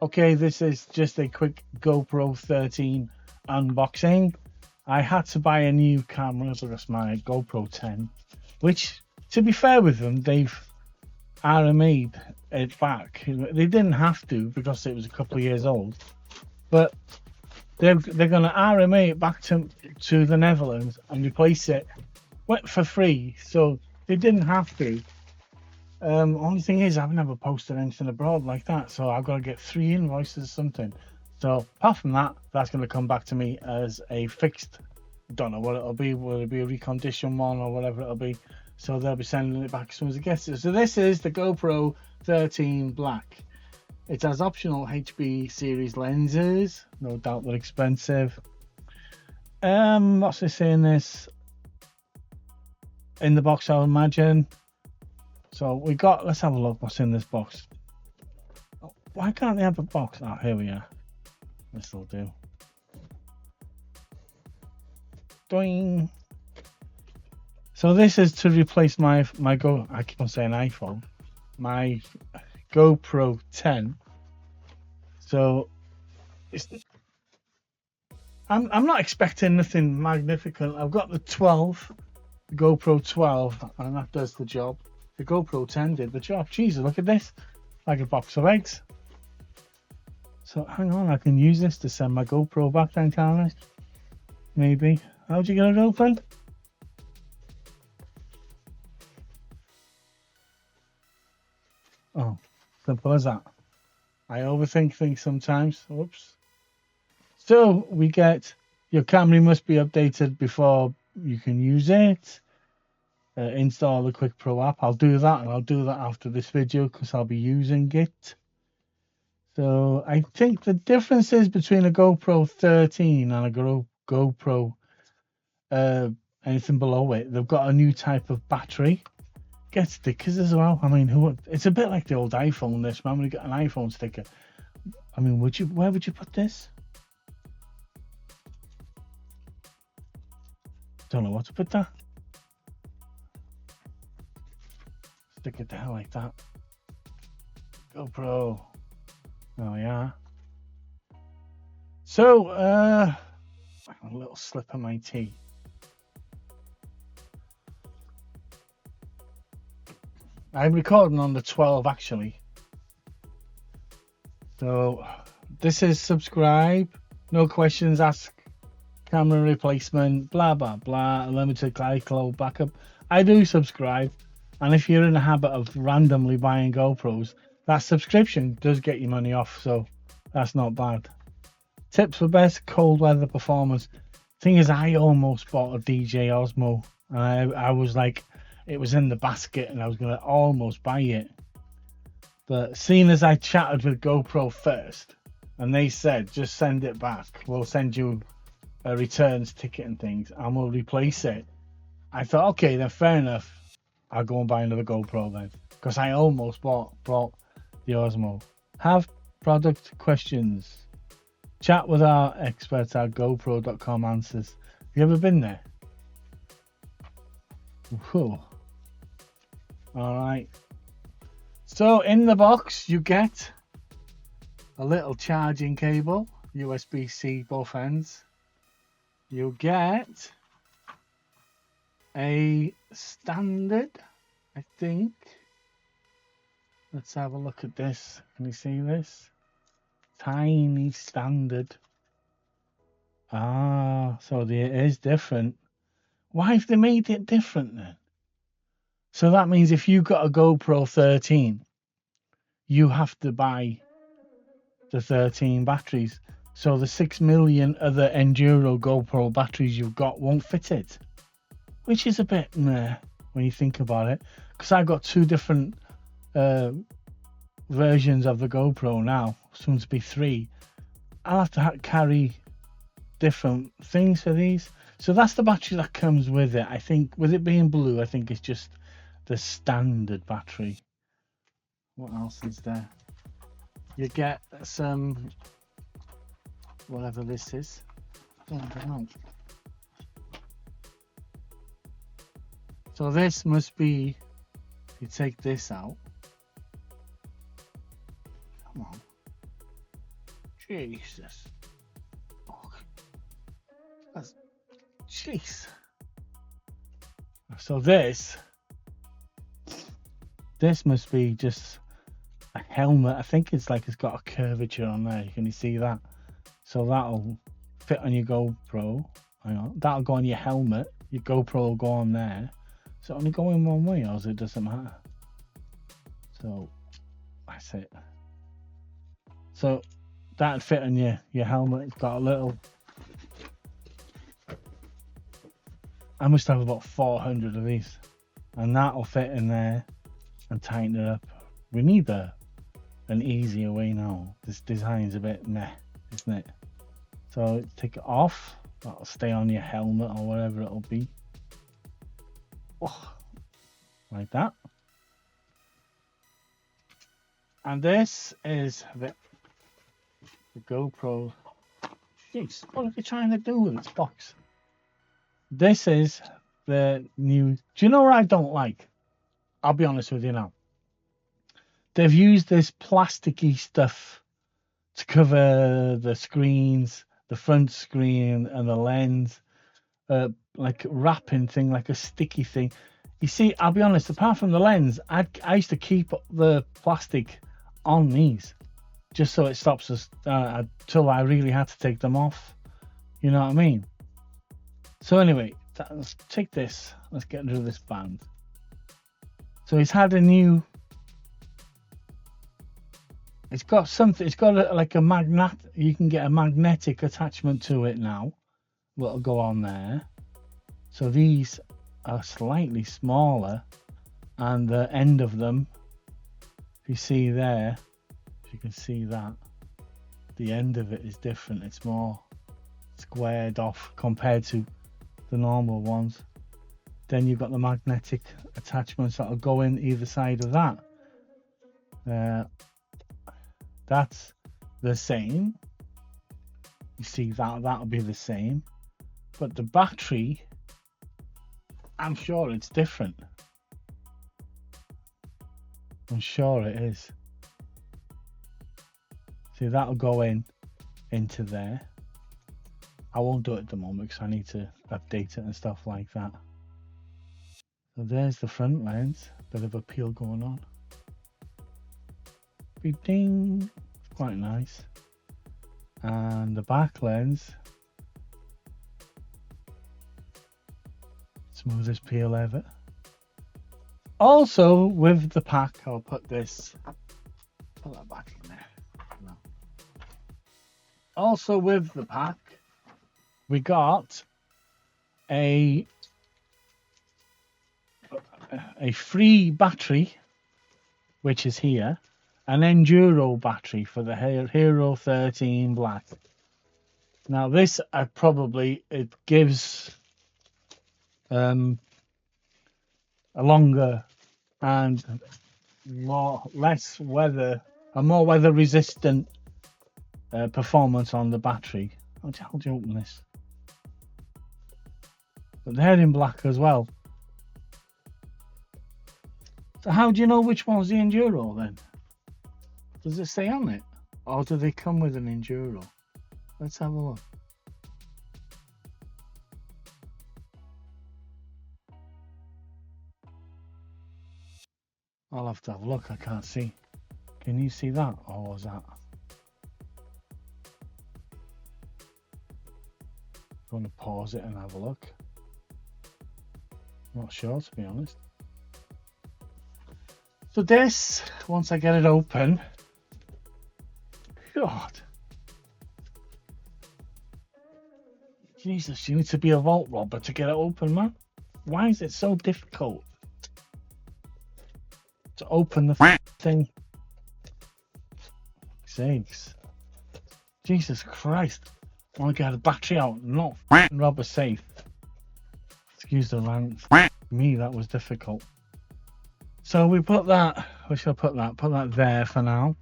Okay, this is just a quick GoPro 13 unboxing. I had to buy a new camera because my GoPro 10, which, to be fair with them, they've RMA'd it back. They didn't have to because it was a couple of years old, but they're going to RMA it back to the Netherlands and replace it for free. So they didn't have to. Only thing is, I've never posted anything abroad like that, so I've got to get 3 invoices or something. So apart from that, that's going to come back to me as a fixed. Don't know what it'll be. Will it be a reconditioned one or whatever it'll be? So they'll be sending it back as soon as it gets it. So this is the GoPro 13 Black. It has optional HB series lenses. No doubt they're expensive. What's this saying? This in the box, I'll imagine. So we got, let's have a look what's in this box. Why can't they have a box? Oh, here we are. This will do. Doing. So this is to replace my I keep on saying iPhone, my GoPro 10. So I'm not expecting nothing magnificent. I've got the GoPro 12, and that does the job. The GoPro 10 did the job. Jesus, look at this. Like a box of eggs. So hang on, I can use this to send my GoPro back then, can't I? Maybe. How'd you get it open? Oh, simple as that. I overthink things sometimes. Oops. So we get your camera must be updated before you can use it. Install the Quick Pro app. I'll do that, and I'll do that after this video because I'll be using it. So I think the differences between a GoPro 13 and a GoPro anything below it, they've got a new type of battery. Get stickers as well. I mean, it's a bit like the old iPhone. This man, when you get an iPhone sticker. I mean, where would you put this? Don't know what to put that. Stick it down like that. GoPro. Oh yeah. So a little slip of my tea. I'm recording on the 12 actually. So this is subscribe, no questions asked, camera replacement, blah blah blah, limited iCloud backup. I do subscribe, and if you're in the habit of randomly buying GoPros, that subscription does get you money off, so that's not bad. Tips for best cold weather performance. Thing is, I almost bought a DJI Osmo, and I was like, it was in the basket, and I was gonna almost buy it. But seeing as I chatted with GoPro first, and they said just send it back, we'll send you a returns ticket and things, and we'll replace it. I thought, okay, then fair enough. I'll go and buy another GoPro then, because I almost bought the Osmo. Have product questions. Chat with our experts at GoPro.com answers. Have you ever been there? Whew. All right. So in the box you get a little charging cable, USB-C both ends. You get a standard, I think. Let's have a look at this. Can you see this? Tiny standard. Ah, so it is different. Why have they made it different then? So that means if you got a GoPro 13, you have to buy the 13 batteries. So the 6 million other Enduro GoPro batteries you've got won't fit it. Which is a bit meh when you think about it. Because I've got 2 different versions of the GoPro now. Soon to be 3. I'll have to carry different things for these. So that's the battery that comes with it. I think with it being blue, I think it's just the standard battery. What else is there? You get some, whatever this is. I don't know. So this must be, you take this out. Come on. Jesus. Oh, that's... Jeez. So this must be just a helmet. I think it's like it's got a curvature on there. Can you see that? So that'll fit on your GoPro. Hang on. That'll go on your helmet. Your GoPro will go on there. So only go in one way, or it doesn't matter. So that's it. So that'd fit on your helmet. It's got a little... I must have about 400 of these, and that'll fit in there and tighten it up. We need an easier way now. This design's a bit meh, isn't it? So take it off. That'll stay on your helmet or whatever it'll be. Oh, like that. And this is the GoPro. Jeez, what are they trying to do with this box? This is the new... Do you know what I don't like? I'll be honest with you now. They've used this plasticky stuff to cover the screens, the front screen and the lens. Like wrapping thing, like a sticky thing. You see, I'll be honest, apart from the lens, I used to keep the plastic on these. Just so it stops us until I really had to take them off. You know what I mean? So anyway, let's take this. Let's get rid of this band. So it's had a new... It's got something. It's got like a magnet. You can get a magnetic attachment to it now. That'll go on there. So these are slightly smaller, and the end of them, if you see there, if you can see that, the end of it is different. It's more squared off compared to the normal ones. Then you've got the magnetic attachments that'll go in either side of that. That's the same. You see that'll be the same, but the battery, I'm sure it's different. I'm sure it is. See, that'll go into there. I won't do it at the moment because I need to update it and stuff like that. So there's the front lens. Bit of a peel going on. Beep ding. Quite nice. And the back lens. Smoothest peel ever. Also with the pack, I'll put this. Put that back in there. No. Also with the pack, we got a free battery, which is here, an Enduro battery for the Hero 13 Black. Now this it gives a longer and more weather resistant performance on the battery. How do you open this? But they're in black as well. So how do you know which one's the Enduro then? Does it say on it? Or do they come with an Enduro? Let's have a look. I'll have to have a look. I can't see. Can you see that? Or was that? I'm going to pause it and have a look. Not sure, to be honest. So this, once I get it open, God, Jesus, you need to be a vault robber to get it open, man. Why is it so difficult to open the thing? Sakes, Jesus Christ! I want to get the battery out, not rob a safe. Excuse the rant. Me, that was difficult. So we put that. We shall put that there for now.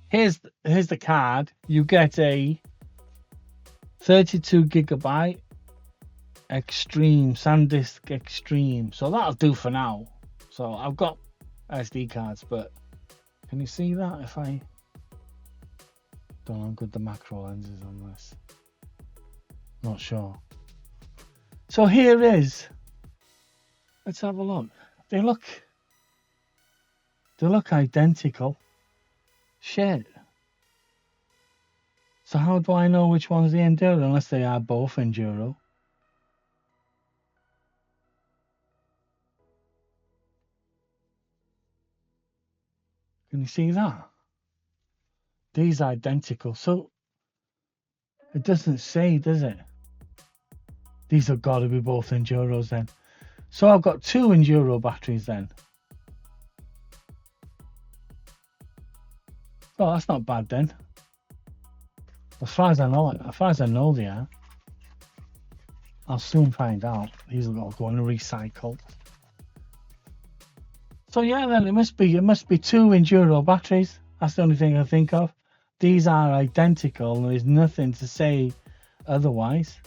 Here's the card. You get a 32 gigabyte Extreme SanDisk Extreme. So that'll do for now. So I've got SD cards, but can you see that if I Don't know how good the macro lens is on this. Not sure. So here is. Let's have a look. They look identical. Shit. So how do I know which one's the Enduro unless they are both Enduro? Can you see that? These are identical. So it doesn't say, does it? These have got to be both Enduros then. So I've got 2 Enduro batteries then. Oh, that's not bad then. As far as I know they are. I'll soon find out. These are all going to recycle. So yeah, then it must be 2 Enduro batteries. That's the only thing I think of. These are identical. There's nothing to say otherwise.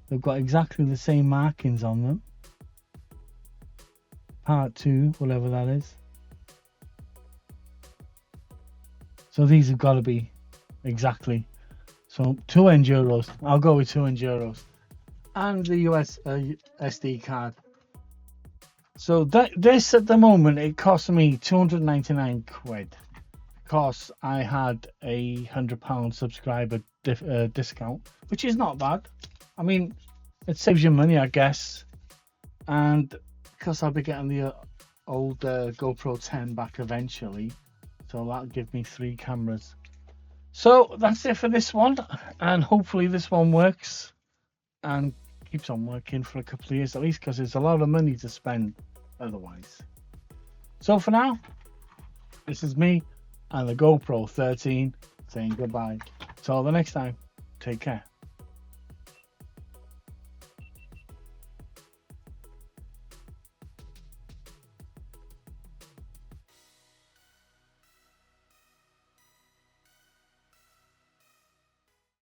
They've got exactly the same markings on them. Part 2, whatever that is. So these have got to be exactly. So 2 Enduros. I'll go with 2 Enduros. And the US SD card. So this at the moment, it cost me 299 quid. Because I had a £100 subscriber discount, which is not bad. I mean, it saves you money, I guess. And because I'll be getting the old GoPro 10 back eventually, so that'll give me 3 cameras. So that's it for this one, and hopefully this one works and keeps on working for a couple of years at least, because it's a lot of money to spend otherwise. So for now, this is me and the GoPro 13 saying goodbye. Till the next time, take care.